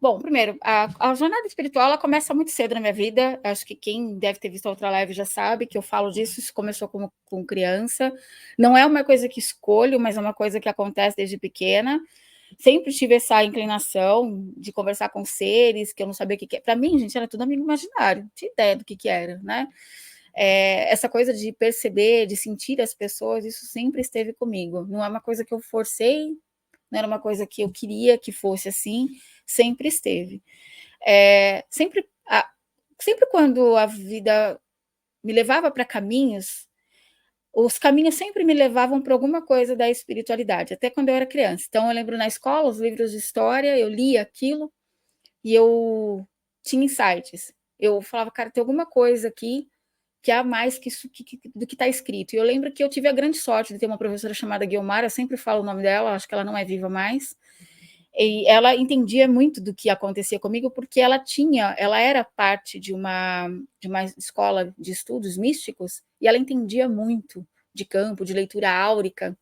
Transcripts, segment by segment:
Bom, primeiro, a jornada espiritual ela começa muito cedo na minha vida. Acho que quem deve ter visto a outra live já sabe que eu falo disso. Isso começou com criança. Não é uma coisa que escolho, mas é uma coisa que acontece desde pequena. Sempre tive essa inclinação de conversar com seres que eu não sabia o que é. Para mim, gente, era tudo amigo imaginário. Não tinha ideia do que era, né? Essa coisa de perceber, de sentir as pessoas, isso sempre esteve comigo. Não é uma coisa que eu forcei, não era uma coisa que eu queria que fosse assim, sempre esteve. Sempre, sempre quando a vida me levava para caminhos, os caminhos sempre me levavam para alguma coisa da espiritualidade, até quando eu era criança. Então, eu lembro na escola, os livros de história, eu lia aquilo e eu tinha insights. Eu falava, cara, tem alguma coisa aqui que há mais que isso, do que está escrito. E eu lembro que eu tive a grande sorte de ter uma professora chamada Guilmar, eu sempre falo o nome dela, acho que ela não é viva mais, e ela entendia muito do que acontecia comigo, porque ela era parte de uma escola de estudos místicos, e ela entendia muito de campo, de leitura áurica,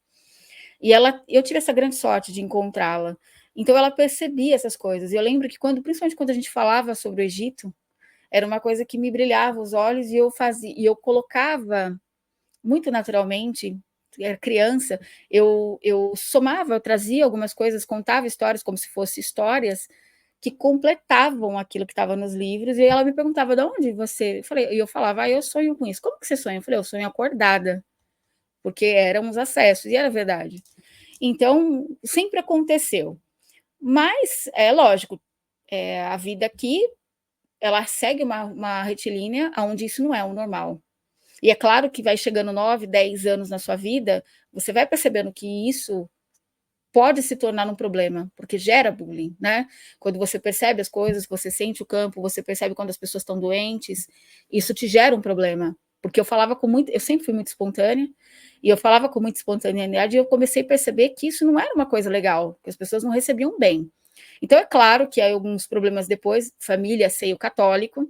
e eu tive essa grande sorte de encontrá-la. Então ela percebia essas coisas. E eu lembro que principalmente quando a gente falava sobre o Egito, era uma coisa que me brilhava os olhos e eu colocava muito naturalmente, era criança, eu somava, eu trazia algumas coisas, contava histórias como se fossem histórias que completavam aquilo que estava nos livros, e ela me perguntava, de onde você... E eu falava, eu sonho com isso. Como que você sonha? Eu falei, eu sonho acordada, porque eram os acessos, e era verdade. Então, sempre aconteceu. Mas, lógico, a vida aqui, ela segue uma retilínea onde isso não é o normal. E é claro que vai chegando 9, 10 anos na sua vida, você vai percebendo que isso pode se tornar um problema, porque gera bullying, né? Quando você percebe as coisas, você sente o campo, você percebe quando as pessoas estão doentes, isso te gera um problema. Porque eu sempre fui muito espontânea, e eu falava com muita espontaneidade, e eu comecei a perceber que isso não era uma coisa legal, que as pessoas não recebiam bem. Então, é claro que há alguns problemas depois, família, seio católico,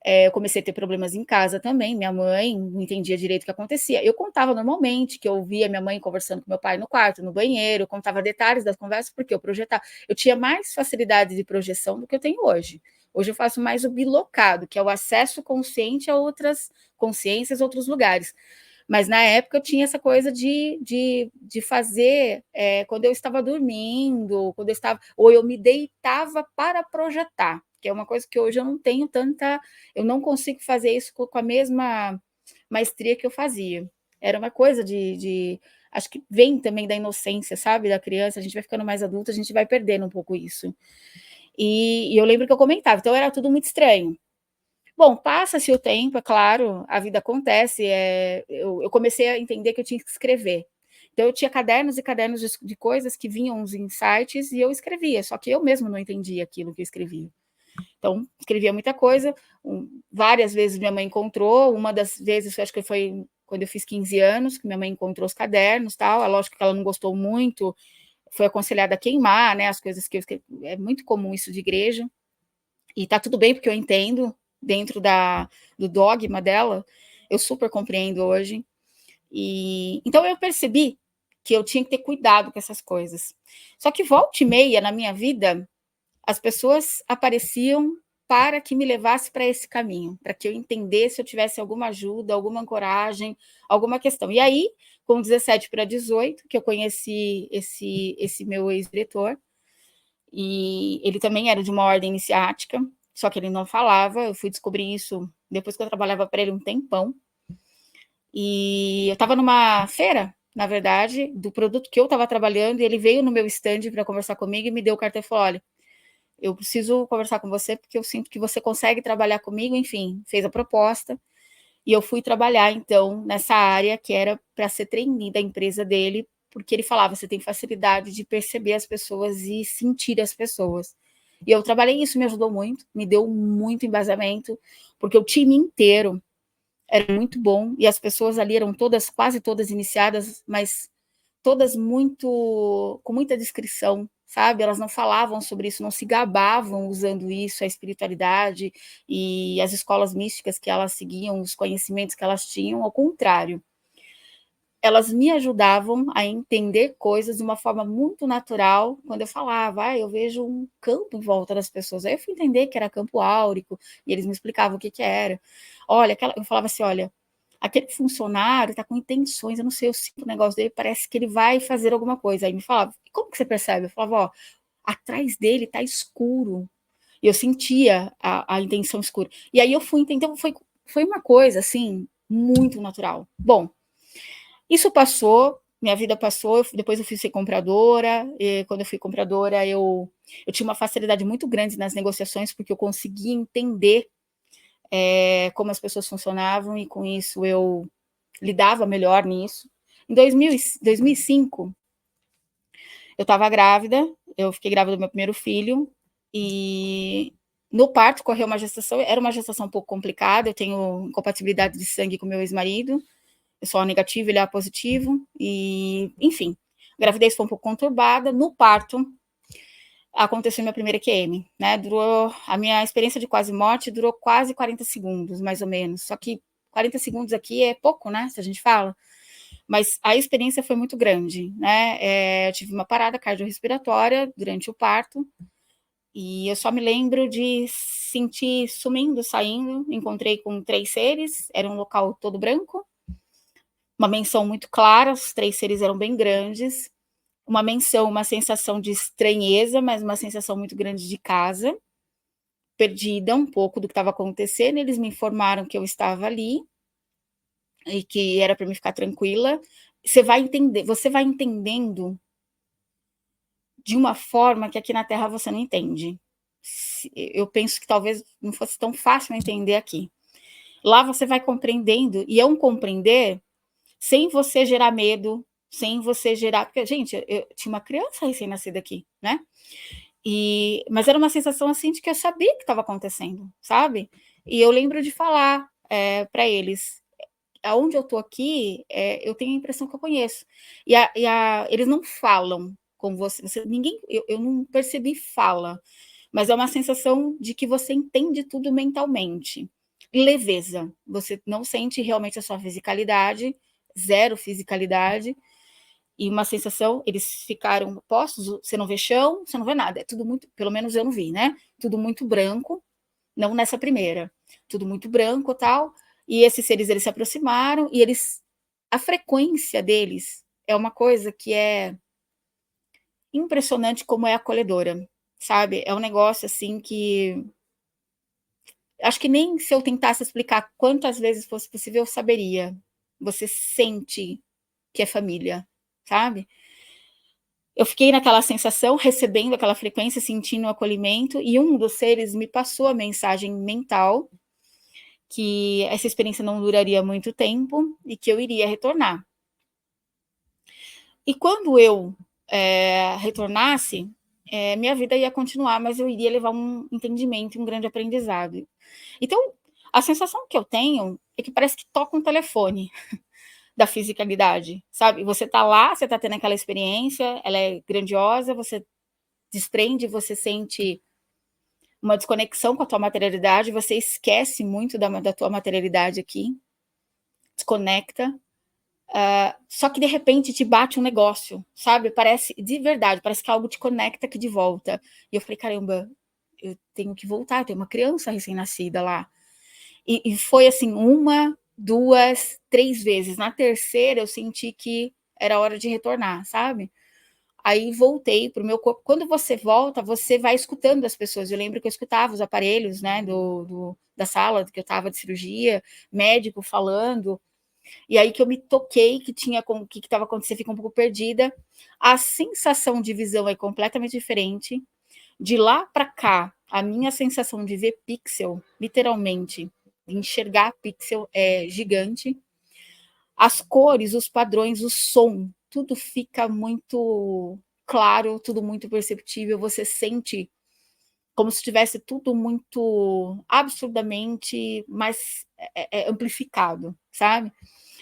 eu comecei a ter problemas em casa também, minha mãe não entendia direito o que acontecia. Eu contava normalmente, que eu via minha mãe conversando com meu pai no quarto, no banheiro, eu contava detalhes das conversas, porque eu projetava. Eu tinha mais facilidade de projeção do que eu tenho hoje. Hoje eu faço mais o bilocado, que é o acesso consciente a outras consciências, outros lugares. Mas na época eu tinha essa coisa de fazer quando eu estava dormindo, quando eu estava, ou eu me deitava para projetar, que é uma coisa que hoje eu não tenho tanta, eu não consigo fazer isso com a mesma maestria que eu fazia. Era uma coisa acho que vem também da inocência, sabe, da criança, a gente vai ficando mais adulta, a gente vai perdendo um pouco isso. E eu lembro que eu comentava, então era tudo muito estranho. Bom, passa-se o tempo, é claro, a vida acontece, eu comecei a entender que eu tinha que escrever. Então, eu tinha cadernos e cadernos de coisas que vinham os insights e eu escrevia, só que eu mesmo não entendia aquilo que eu escrevia. Então, escrevia muita coisa, várias vezes minha mãe encontrou, uma das vezes, acho que foi quando eu fiz 15 anos, que minha mãe encontrou os cadernos, tal, é lógico que ela não gostou muito, foi aconselhada a queimar, né, as coisas que eu escrevi, é muito comum isso de igreja, e tá tudo bem, porque eu entendo, dentro do dogma dela, eu super compreendo hoje. E então eu percebi que eu tinha que ter cuidado com essas coisas. Só que volta e meia na minha vida, as pessoas apareciam para que me levasse para esse caminho, para que eu entendesse, eu tivesse alguma ajuda, alguma ancoragem, alguma questão. E aí, com 17 para 18, que eu conheci esse meu ex-diretor, e ele também era de uma ordem iniciática, só que ele não falava, eu fui descobrir isso depois que eu trabalhava para ele um tempão, e eu estava numa feira, na verdade, do produto que eu estava trabalhando, e ele veio no meu stand para conversar comigo e me deu o cartão e falou, olha, eu preciso conversar com você porque eu sinto que você consegue trabalhar comigo, enfim, fez a proposta, e eu fui trabalhar, então, nessa área que era para ser trainee da empresa dele, porque ele falava, você tem facilidade de perceber as pessoas e sentir as pessoas. E eu trabalhei isso, me ajudou muito, me deu muito embasamento, porque o time inteiro era muito bom, e as pessoas ali eram todas, quase todas iniciadas, mas todas com muita discrição, sabe? Elas não falavam sobre isso, não se gabavam usando isso, a espiritualidade e as escolas místicas que elas seguiam, os conhecimentos que elas tinham, ao contrário. elas me ajudavam a entender coisas de uma forma muito natural. Quando eu falava, eu vejo um campo em volta das pessoas. Aí eu fui entender que era campo áurico, e eles me explicavam o que era. Olha, eu falava assim, olha, aquele funcionário está com intenções, eu não sei, eu sinto o negócio dele, parece que ele vai fazer alguma coisa. Aí me falava, como que você percebe? Eu falava, ó, atrás dele está escuro. E eu sentia a intenção escura. E aí eu fui entender, então foi uma coisa, assim, muito natural. Bom, isso passou, minha vida passou, depois eu fui ser compradora, e quando eu fui compradora, eu tinha uma facilidade muito grande nas negociações, porque eu conseguia entender como as pessoas funcionavam, e com isso eu lidava melhor nisso. Em 2005, eu estava grávida, eu fiquei grávida do meu primeiro filho, e no parto correu uma gestação, era uma gestação um pouco complicada, eu tenho incompatibilidade de sangue com meu ex-marido, eu sou A negativo, ele é A positivo, e enfim, a gravidez foi um pouco conturbada. No parto, aconteceu minha primeira QM, né? Durou, a minha experiência de quase morte durou quase 40 segundos, mais ou menos. Só que 40 segundos aqui é pouco, né? Se a gente fala. Mas a experiência foi muito grande, né? Eu tive uma parada cardiorrespiratória durante o parto, e eu só me lembro de sentir sumindo, saindo. Encontrei com 3 seres, era um local todo branco, uma menção muito clara, os 3 seres eram bem grandes, uma menção, uma sensação de estranheza, mas uma sensação muito grande de casa, perdida um pouco do que estava acontecendo. Eles me informaram que eu estava ali e que era para me ficar tranquila. Você vai entendendo de uma forma que aqui na Terra você não entende. Eu penso que talvez não fosse tão fácil entender aqui. Lá você vai compreendendo, e é um compreender sem você gerar medo, sem você gerar. Porque, gente, eu tinha uma criança recém-nascida aqui, né? Mas era uma sensação assim de que eu sabia o que estava acontecendo, sabe? E eu lembro de falar para eles: aonde eu estou aqui, eu tenho a impressão que eu conheço. Eles não falam com você, ninguém, eu não percebi fala, mas é uma sensação de que você entende tudo mentalmente. Leveza, você não sente realmente a sua fisicalidade, zero fisicalidade, e uma sensação, eles ficaram postos, você não vê chão, você não vê nada, é tudo muito, pelo menos eu não vi, né? Tudo muito branco, não nessa primeira, tudo muito branco, tal, e esses seres, eles se aproximaram, e a frequência deles é uma coisa que é impressionante, como é acolhedora, sabe? É um negócio assim que acho que nem se eu tentasse explicar quantas vezes fosse possível, eu saberia. Você sente que é família, sabe? Eu fiquei naquela sensação, recebendo aquela frequência, sentindo o acolhimento, e um dos seres me passou a mensagem mental que essa experiência não duraria muito tempo e que eu iria retornar. E quando eu retornasse, minha vida ia continuar, mas eu iria levar um entendimento e um grande aprendizado. Então, a sensação que eu tenho é que parece que toca um telefone da fisicalidade, sabe? Você tá lá, você tá tendo aquela experiência, ela é grandiosa, você desprende, você sente uma desconexão com a tua materialidade, você esquece muito da tua materialidade aqui, desconecta, só que de repente te bate um negócio, sabe? Parece, de verdade, parece que algo te conecta aqui de volta. E eu falei, caramba, eu tenho que voltar, tem uma criança recém-nascida lá. E foi assim, 1, 2, 3 vezes. Na terceira eu senti que era hora de retornar, sabe? Aí voltei para o meu corpo. Quando você volta, você vai escutando as pessoas. Eu lembro que eu escutava os aparelhos, né, da sala que eu estava de cirurgia, médico falando, e aí que eu me toquei que tinha com o que estava acontecendo, fica um pouco perdida. A sensação de visão é completamente diferente. De lá para cá, a minha sensação de ver pixel, literalmente, de enxergar pixel é gigante. As cores, os padrões, o som, tudo fica muito claro, tudo muito perceptível. Você sente como se tivesse tudo muito absurdamente mais amplificado, sabe?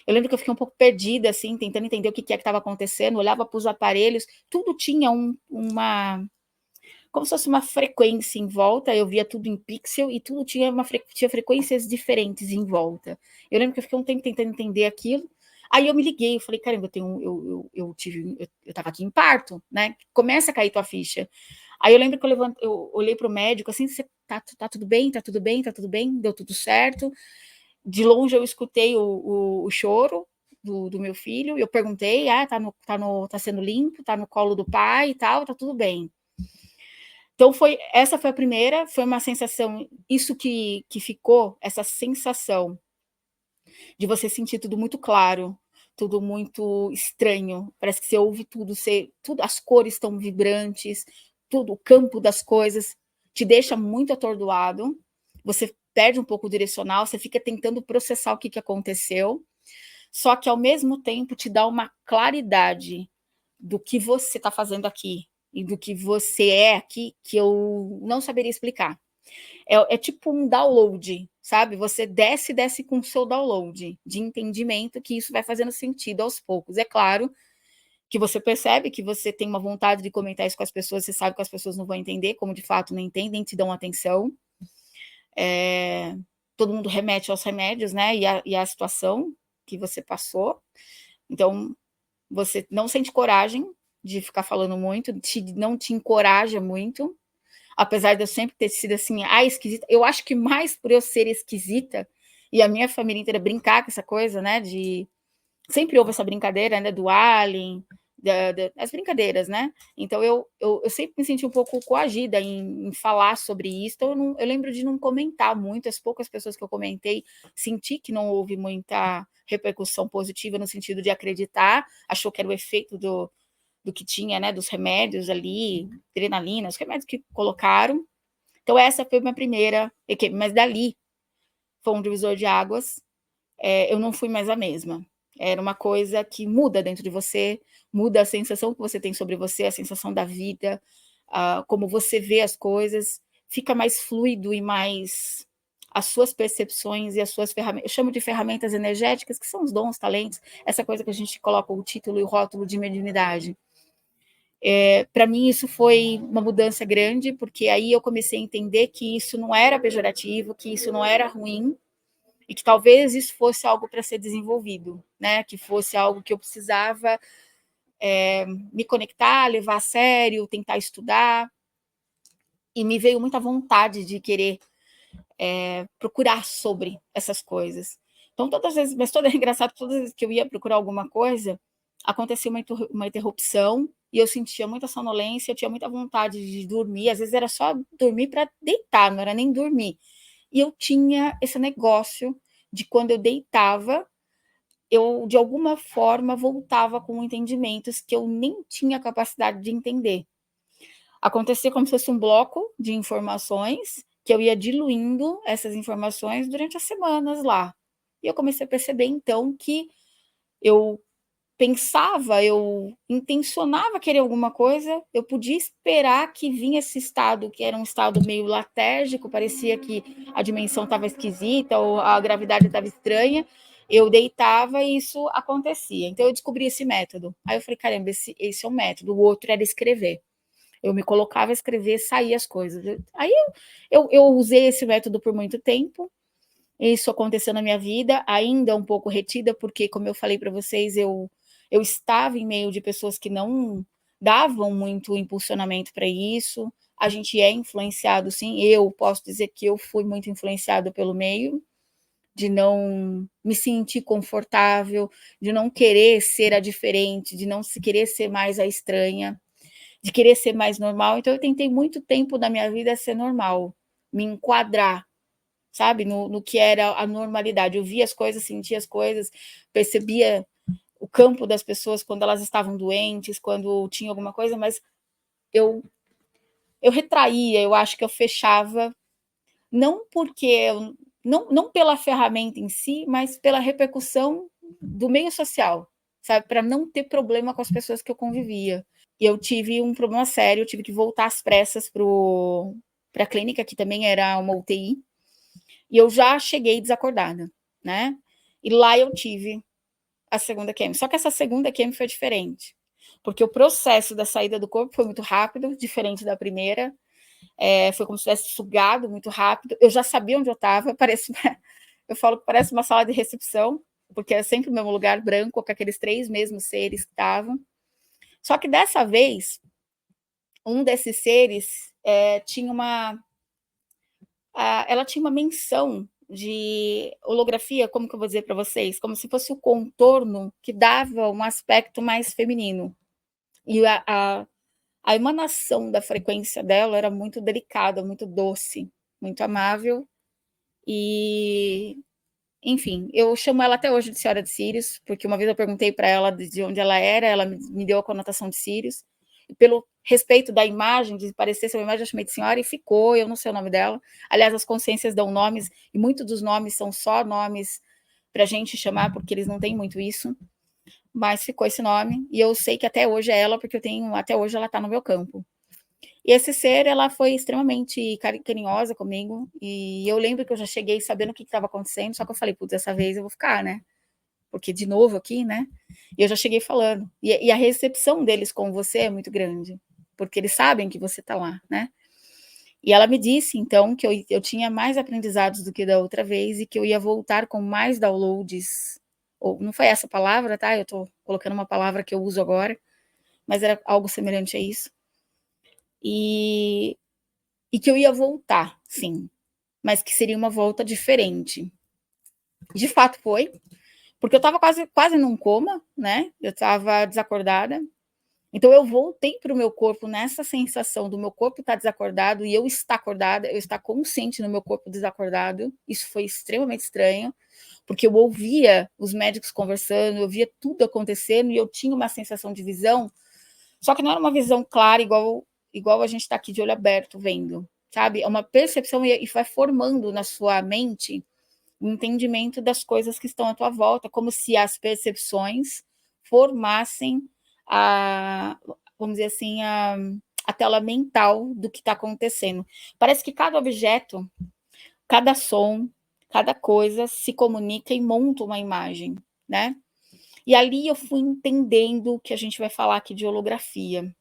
Eu lembro que eu fiquei um pouco perdida, assim, tentando entender o que é que estava acontecendo, olhava para os aparelhos, tudo tinha uma como se fosse uma frequência em volta, eu via tudo em pixel e tudo tinha frequências diferentes em volta. Eu lembro que eu fiquei um tempo tentando entender aquilo, Aí eu me liguei, eu falei, caramba, eu estava aqui em parto, né? Começa a cair tua ficha. Aí eu lembro que eu olhei para o médico, assim, você tá tudo bem, tá tudo bem, tá tudo bem, deu tudo certo. De longe eu escutei o choro do meu filho, e eu perguntei, tá sendo limpo, tá no colo do pai e tal, tá tudo bem. Então essa foi a primeira, foi uma sensação, isso que ficou, essa sensação de você sentir tudo muito claro, tudo muito estranho, parece que você ouve tudo, as cores estão vibrantes, tudo, o campo das coisas te deixa muito atordoado, você perde um pouco o direcional, você fica tentando processar o que aconteceu, só que ao mesmo tempo te dá uma claridade do que você está fazendo aqui e do que você é aqui, que eu não saberia explicar. É tipo um download, sabe? Você desce com o seu download de entendimento, que isso vai fazendo sentido aos poucos. É claro que você percebe que você tem uma vontade de comentar isso com as pessoas, você sabe que as pessoas não vão entender, como de fato não entendem, te dão atenção. Todo mundo remete aos remédios, né? E a situação que você passou. Então, você não sente coragem de ficar falando muito, não te encoraja muito, apesar de eu sempre ter sido assim, esquisita. Eu acho que mais por eu ser esquisita e a minha família inteira brincar com essa coisa, né? Sempre houve essa brincadeira, né? Do alien, as brincadeiras, né? Então eu sempre me senti um pouco coagida em falar sobre isso. Então eu lembro de não comentar muito. As poucas pessoas que eu comentei, senti que não houve muita repercussão positiva no sentido de acreditar, achou que era o efeito do que tinha, né, dos remédios ali, adrenalina, os remédios que colocaram. Então essa foi a minha primeira equipe, mas dali foi um divisor de águas. Eu não fui mais a mesma. Era uma coisa que muda dentro de você, muda a sensação que você tem sobre você, a sensação da vida, como você vê as coisas, fica mais fluido e mais as suas percepções e as suas ferramentas, eu chamo de ferramentas energéticas, que são os dons, talentos, essa coisa que a gente coloca o título e o rótulo de mediunidade. Para mim isso foi uma mudança grande, porque aí eu comecei a entender que isso não era pejorativo, que isso não era ruim, e que talvez isso fosse algo para ser desenvolvido, né? Que fosse algo que eu precisava me conectar, levar a sério, tentar estudar, e me veio muita vontade de querer procurar sobre essas coisas. Então, todas as vezes, mas toda é engraçado, todas as vezes que eu ia procurar alguma coisa, acontecia uma interrupção e eu sentia muita sonolência, eu tinha muita vontade de dormir, às vezes era só dormir para deitar, não era nem dormir. E eu tinha esse negócio de quando eu deitava, eu de alguma forma voltava com entendimentos que eu nem tinha capacidade de entender. Acontecia como se fosse um bloco de informações que eu ia diluindo essas informações durante as semanas lá. E eu comecei a perceber, então, que eu pensava, eu intencionava querer alguma coisa, eu podia esperar que vinha esse estado, que era um estado meio latérgico, parecia que a dimensão estava esquisita ou a gravidade estava estranha, eu deitava e isso acontecia. Então eu descobri esse método. Aí eu falei, caramba, esse é um método. O outro era escrever. Eu me colocava a escrever, saía as coisas. Aí eu usei esse método por muito tempo. Isso aconteceu na minha vida, ainda um pouco retida, porque, como eu falei para vocês, eu estava em meio de pessoas que não davam muito impulsionamento para isso. A gente é influenciado, sim. Eu posso dizer que eu fui muito influenciado pelo meio, de não me sentir confortável, de não querer ser a diferente, de não querer ser mais a estranha, de querer ser mais normal. Então, eu tentei muito tempo da minha vida ser normal, me enquadrar, sabe, no que era a normalidade. Eu via as coisas, sentia as coisas, percebia o campo das pessoas quando elas estavam doentes, quando tinha alguma coisa, mas eu, eu retraía, eu acho que eu fechava, não porque não pela ferramenta em si, mas pela repercussão do meio social, sabe, para não ter problema com as pessoas que eu convivia. E eu tive um problema sério, eu tive que voltar às pressas para a clínica, que também era uma UTI, e eu já cheguei desacordada, né? E lá eu tive a segunda quimio. Só que essa segunda quimio foi diferente, porque o processo da saída do corpo foi muito rápido, diferente da primeira. Foi como se tivesse sugado muito rápido. Eu já sabia onde eu estava, eu falo que parece uma sala de recepção. porque é sempre o mesmo lugar branco, com aqueles 3 mesmos seres que estavam. Só que dessa vez, um desses seres tinha ela tinha uma menção de holografia, como que eu vou dizer para vocês? Como se fosse o contorno que dava um aspecto mais feminino. E a emanação da frequência dela era muito delicada, muito doce, muito amável. E, enfim, eu chamo ela até hoje de Senhora de Sirius, porque uma vez eu perguntei para ela de onde ela era, ela me deu a conotação de Sirius. E pelo respeito da imagem, de parecer ser uma imagem, eu chamei de senhora e ficou, eu não sei o nome dela. Aliás, as consciências dão nomes, e muitos dos nomes são só nomes para a gente chamar, porque eles não têm muito isso. Mas ficou esse nome, e eu sei que até hoje é ela, porque até hoje ela está no meu campo. E esse ser, ela foi extremamente carinhosa comigo, e eu lembro que eu já cheguei sabendo o que estava acontecendo, só que eu falei, putz, dessa vez eu vou ficar, né? Porque de novo aqui, né? E eu já cheguei falando. E a recepção deles com você é muito grande, porque eles sabem que você está lá, né? E ela me disse, então, que eu tinha mais aprendizados do que da outra vez e que eu ia voltar com mais downloads. Ou, não foi essa palavra, tá? Eu estou colocando uma palavra que eu uso agora, mas era algo semelhante a isso. E que eu ia voltar, sim, mas que seria uma volta diferente. De fato foi, porque eu estava quase num coma, né? Eu estava desacordada. Então eu voltei para o meu corpo nessa sensação do meu corpo estar desacordado e eu estar acordada, eu estar consciente no meu corpo desacordado. Isso foi extremamente estranho, porque eu ouvia os médicos conversando, eu ouvia tudo acontecendo e eu tinha uma sensação de visão, só que não era uma visão clara igual a gente está aqui de olho aberto vendo, sabe? É uma percepção e vai formando na sua mente o entendimento das coisas que estão à tua volta, como se as percepções formassem vamos dizer assim, a tela mental do que está acontecendo. Parece que cada objeto, cada som, cada coisa se comunica e monta uma imagem, né? E ali eu fui entendendo o que a gente vai falar aqui de holografia.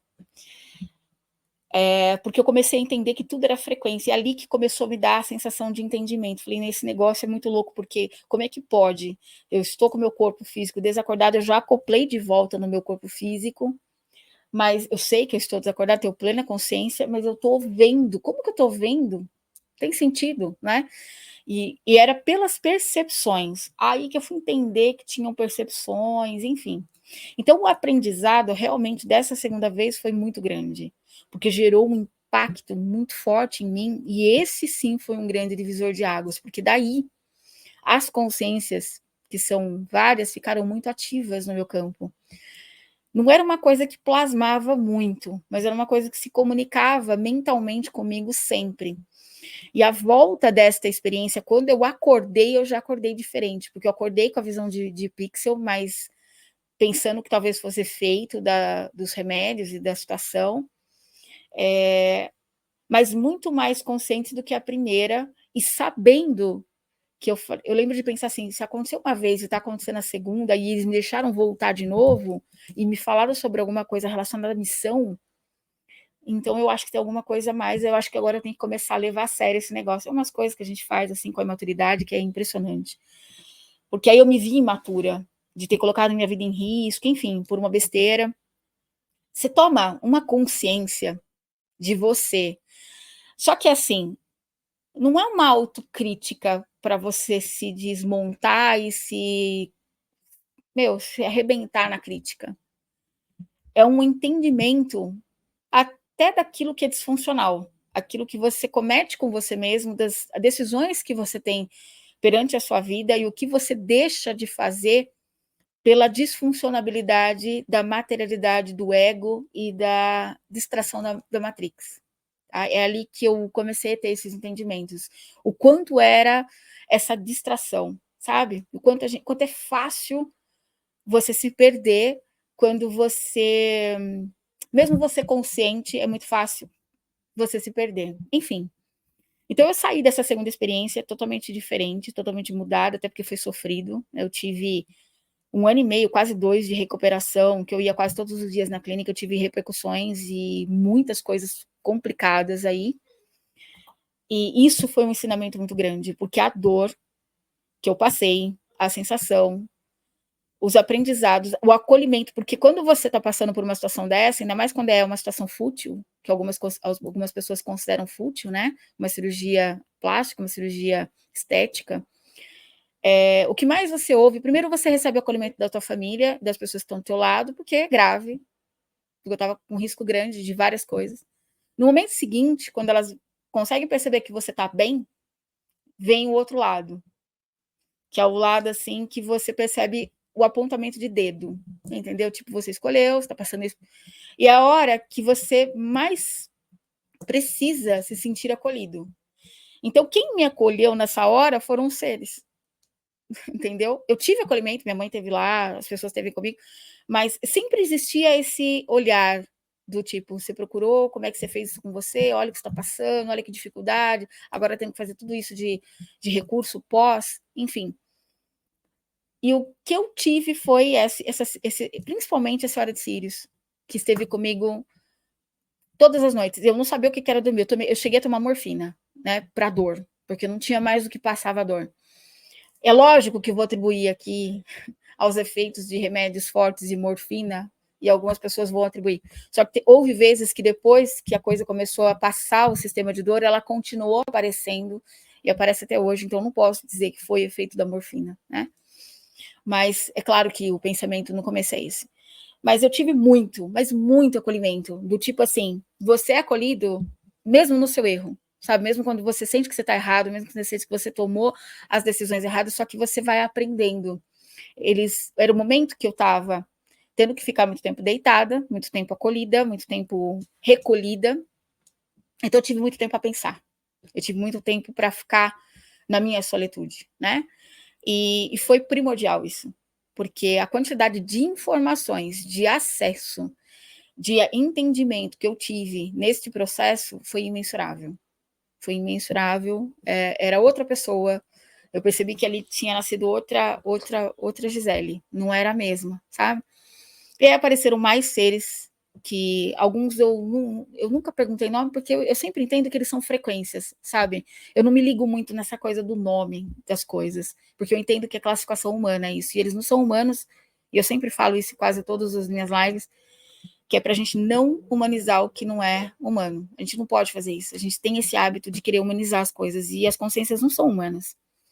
Porque eu comecei a entender que tudo era frequência, e ali que começou a me dar a sensação de entendimento. Falei, nesse negócio é muito louco, porque como é que pode? Eu estou com o meu corpo físico desacordado, eu já acoplei de volta no meu corpo físico, mas eu sei que eu estou desacordada, tenho plena consciência, mas eu estou vendo. Como que eu estou vendo? Tem sentido, né? E era pelas percepções. Aí que eu fui entender que tinham percepções, enfim. Então, o aprendizado realmente dessa segunda vez foi muito grande, porque gerou um impacto muito forte em mim, e esse sim foi um grande divisor de águas, porque daí as consciências, que são várias, ficaram muito ativas no meu campo. Não era uma coisa que plasmava muito, mas era uma coisa que se comunicava mentalmente comigo sempre. E a volta desta experiência, quando eu acordei, eu já acordei diferente, porque eu acordei com a visão de pixel, mas pensando que talvez fosse efeito dos remédios e da situação, mas muito mais consciente do que a primeira, e sabendo que eu lembro de pensar assim, se aconteceu uma vez e está acontecendo a segunda, e eles me deixaram voltar de novo, e me falaram sobre alguma coisa relacionada à missão, então eu acho que tem alguma coisa a mais, eu acho que agora eu tenho que começar a levar a sério esse negócio. É umas coisas que a gente faz assim com a maturidade que é impressionante. Porque aí eu me vi imatura, de ter colocado minha vida em risco, enfim, por uma besteira. Você toma uma consciência de você. Só que assim, não é uma autocrítica para você se desmontar e se arrebentar na crítica. É um entendimento até daquilo que é disfuncional, aquilo que você comete com você mesmo, das decisões que você tem perante a sua vida e o que você deixa de fazer pela disfuncionabilidade da materialidade do ego e da distração da Matrix. Tá? É ali que eu comecei a ter esses entendimentos. O quanto era essa distração, sabe? O quanto é fácil você se perder quando você, mesmo você consciente, é muito fácil você se perder. Enfim. Então eu saí dessa segunda experiência totalmente diferente, totalmente mudada, até porque foi sofrido. Eu tive 1 ano e meio, quase 2 de recuperação, que eu ia quase todos os dias na clínica, eu tive repercussões e muitas coisas complicadas aí. E isso foi um ensinamento muito grande, porque a dor que eu passei, a sensação, os aprendizados, o acolhimento, porque quando você está passando por uma situação dessa, ainda mais quando é uma situação fútil, que algumas pessoas consideram fútil, né? Uma cirurgia plástica, uma cirurgia estética, o que mais você ouve, primeiro você recebe o acolhimento da tua família, das pessoas que estão do teu lado, porque é grave, porque eu estava com um risco grande de várias coisas. No momento seguinte, quando elas conseguem perceber que você está bem, vem o outro lado, que é o lado assim que você percebe o apontamento de dedo, entendeu? Tipo, você escolheu, você está passando isso. E é a hora que você mais precisa se sentir acolhido. Então, quem me acolheu nessa hora foram os seres, entendeu? Eu tive acolhimento, minha mãe esteve lá, as pessoas esteve comigo, mas sempre existia esse olhar do tipo, você procurou, como é que você fez isso com você, olha o que você está passando, olha que dificuldade, agora tem que fazer tudo isso de recurso pós, enfim. E o que eu tive foi principalmente a senhora de Sírios, que esteve comigo todas as noites. Eu não sabia o que era dormir. Eu cheguei a tomar morfina, né, para dor, porque não tinha mais o que passava a dor. É lógico que vou atribuir aqui aos efeitos de remédios fortes e morfina, e algumas pessoas vão atribuir. Só que houve vezes que depois que a coisa começou a passar o sistema de dor, ela continuou aparecendo e aparece até hoje. Então não posso dizer que foi efeito da morfina, né? Mas é claro que o pensamento no começo é esse. Mas eu tive muito, mas muito acolhimento, do tipo assim, você é acolhido mesmo no seu erro, sabe? Mesmo quando você sente que você está errado, mesmo que você sente que você tomou as decisões erradas, só que você vai aprendendo. Era o momento que eu estava tendo que ficar muito tempo deitada, muito tempo acolhida, muito tempo recolhida. Então eu tive muito tempo a pensar. Eu tive muito tempo para ficar na minha solitude, né? E foi primordial isso, porque a quantidade de informações, de acesso, de entendimento que eu tive neste processo foi imensurável. Foi imensurável. Era outra pessoa. Eu percebi que ali tinha nascido outra Gisele, não era a mesma, sabe? E aí apareceram mais seres que alguns eu nunca perguntei nome, porque eu sempre entendo que eles são frequências, sabe? Eu não me ligo muito nessa coisa do nome das coisas, porque eu entendo que é classificação humana isso, e eles não são humanos, e eu sempre falo isso em quase todas as minhas lives, que é pra gente não humanizar o que não é humano. A gente não pode fazer isso, a gente tem esse hábito de querer humanizar as coisas, e as consciências não são humanas.